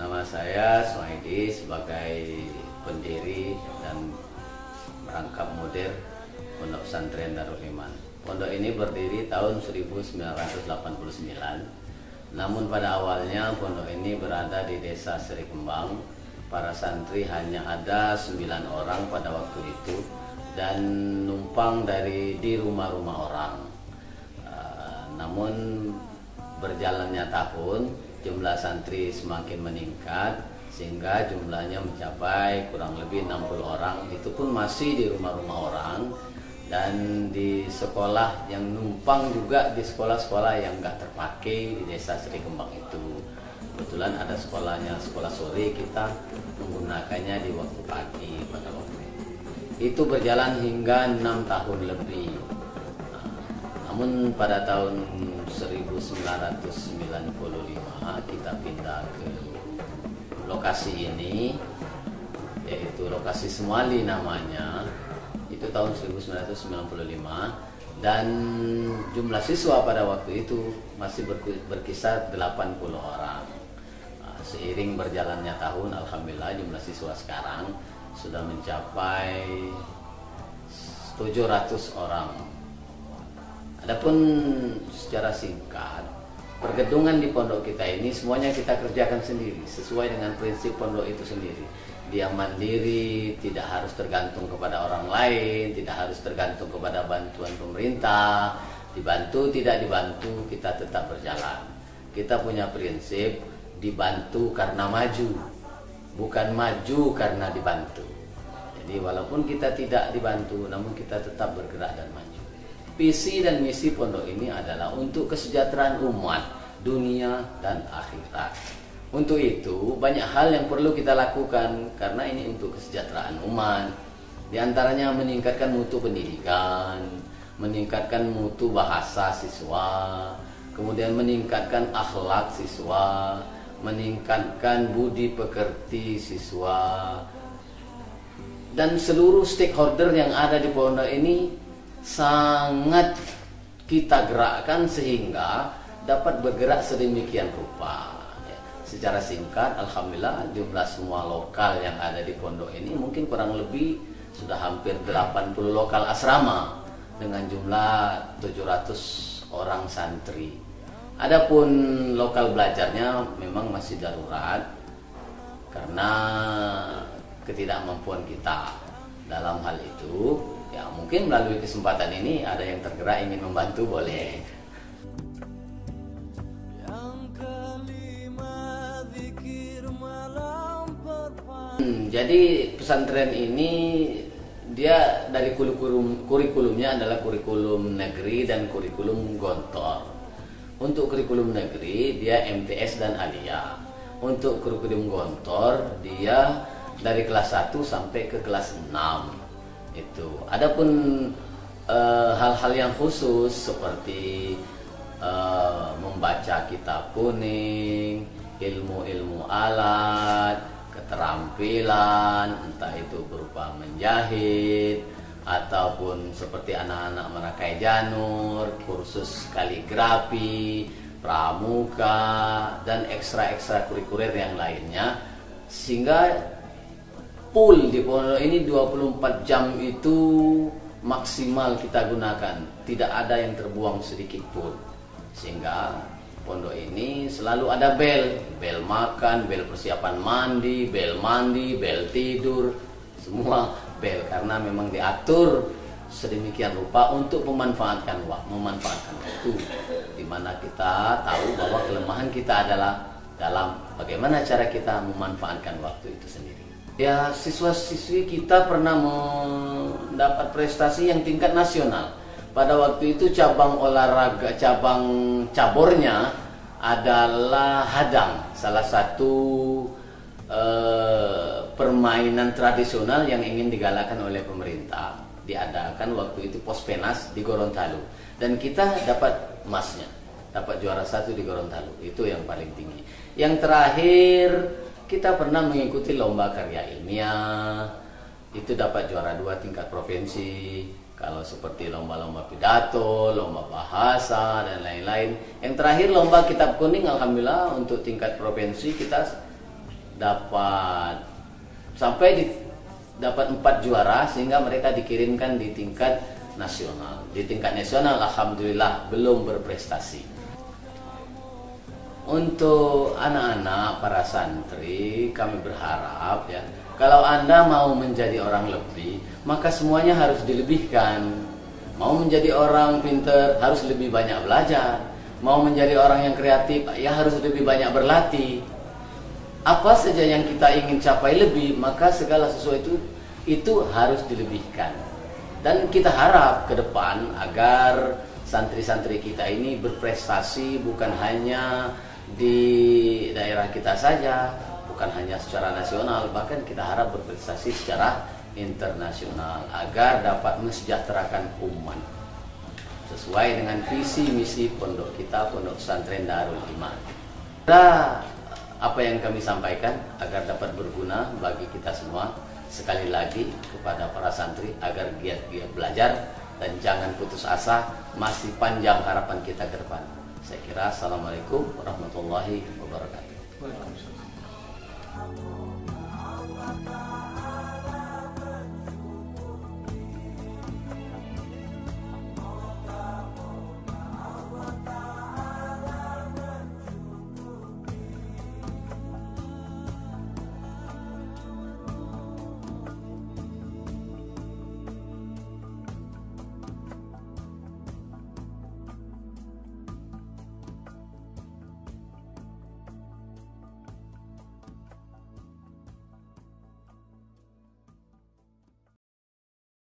Nama saya Suhaidi sebagai pendiri dan merangkap mudir Pondok Pesantren Darul Iman. Pondok ini berdiri tahun 1989. Namun pada awalnya pondok ini berada di Desa Seri Kembang. Para santri hanya ada 9 orang pada waktu itu dan numpang di rumah-rumah orang. Namun berjalannya tahun, jumlah santri semakin meningkat sehingga jumlahnya mencapai kurang lebih 60 orang. Itu pun masih di rumah-rumah orang dan di sekolah yang numpang juga di sekolah-sekolah yang nggak terpakai di Desa Seri Kembang itu. Kebetulan ada sekolahnya, sekolah sore, kita menggunakannya di waktu pagi pada waktu itu. Itu berjalan hingga 6 tahun lebih. Namun pada tahun 1995 kita pindah ke lokasi ini, yaitu lokasi Semali namanya. Itu tahun 1995 dan jumlah siswa pada waktu itu masih berkisar 80 orang. Seiring berjalannya tahun, alhamdulillah jumlah siswa sekarang sudah mencapai 700 orang. Adapun secara singkat, pergedungan di pondok kita ini semuanya kita kerjakan sendiri sesuai dengan prinsip pondok itu sendiri. Dia mandiri, tidak harus tergantung kepada orang lain, tidak harus tergantung kepada bantuan pemerintah. Dibantu, tidak dibantu, kita tetap berjalan. Kita punya prinsip dibantu karena maju, bukan maju karena dibantu. Jadi walaupun kita tidak dibantu, namun kita tetap bergerak dan maju. Visi dan misi pondok ini adalah untuk kesejahteraan umat, dunia dan akhirat. Untuk itu banyak hal yang perlu kita lakukan karena ini untuk kesejahteraan umat. Di antaranya meningkatkan mutu pendidikan, meningkatkan mutu bahasa siswa, kemudian meningkatkan akhlak siswa, meningkatkan budi pekerti siswa, dan seluruh stakeholder yang ada di pondok ini sangat kita gerakkan sehingga dapat bergerak sedemikian rupa. Secara singkat, alhamdulillah jumlah semua lokal yang ada di pondok ini mungkin kurang lebih sudah hampir 80 lokal asrama dengan jumlah 700 orang santri. Adapun lokal belajarnya memang masih darurat karena ketidakmampuan kita dalam hal itu. Ya, mungkin melalui kesempatan ini ada yang tergerak ingin membantu, boleh. Jadi pesantren ini dia dari kurikulumnya adalah kurikulum negeri dan kurikulum gontor. Untuk kurikulum negeri dia MTS dan Aliyah. Untuk kurikulum gontor dia dari kelas 1 sampai ke kelas 6. Itu. Adapun hal-hal yang khusus seperti membaca kitab kuning, ilmu-ilmu alat, keterampilan, entah itu berupa menjahit ataupun seperti anak-anak merakai janur, kursus kaligrafi, pramuka dan ekstra kurikuler yang lainnya, sehingga pool di pondok ini 24 jam itu maksimal kita gunakan, tidak ada yang terbuang sedikit pun. Sehingga pondok ini selalu ada bel makan, bel persiapan mandi, bel tidur, semua bel karena memang diatur sedemikian rupa untuk memanfaatkan waktu, di mana kita tahu bahwa kelemahan kita adalah dalam bagaimana cara kita memanfaatkan waktu itu sendiri. Ya, siswa-siswi kita pernah mendapat prestasi yang tingkat nasional. Pada waktu itu cabang olahraga, cabornya adalah hadang, salah satu permainan tradisional yang ingin digalakkan oleh pemerintah. Diadakan waktu itu Pospenas di Gorontalo dan kita dapat emasnya, dapat juara 1 di Gorontalo. Itu yang paling tinggi. Yang terakhir kita pernah mengikuti lomba karya ilmiah, itu dapat juara 2 tingkat provinsi. Kalau seperti lomba-lomba pidato, lomba bahasa dan lain-lain. Yang terakhir lomba kitab kuning, alhamdulillah untuk tingkat provinsi kita dapat dapat 4 juara sehingga mereka dikirimkan di tingkat nasional. Di tingkat nasional alhamdulillah belum berprestasi. Untuk anak-anak para santri kami berharap ya, kalau Anda mau menjadi orang lebih, maka semuanya harus dilebihkan. Mau menjadi orang pintar harus lebih banyak belajar. Mau menjadi orang yang kreatif ya harus lebih banyak berlatih. Apa saja yang kita ingin capai lebih, maka segala sesuatu itu harus dilebihkan. Dan kita harap ke depan agar santri-santri kita ini berprestasi bukan hanya di daerah kita saja, bukan hanya secara nasional, bahkan kita harap berprestasi secara internasional agar dapat mensejahterakan umat sesuai dengan visi misi pondok kita, Pondok Pesantren Darul Iman. Apa yang kami sampaikan agar dapat berguna bagi kita semua. Sekali lagi kepada para santri agar giat-giat belajar dan jangan putus asa, masih panjang harapan kita ke depan. Saya kira assalamualaikum warahmatullahi wabarakatuh. Waalaikumsalam.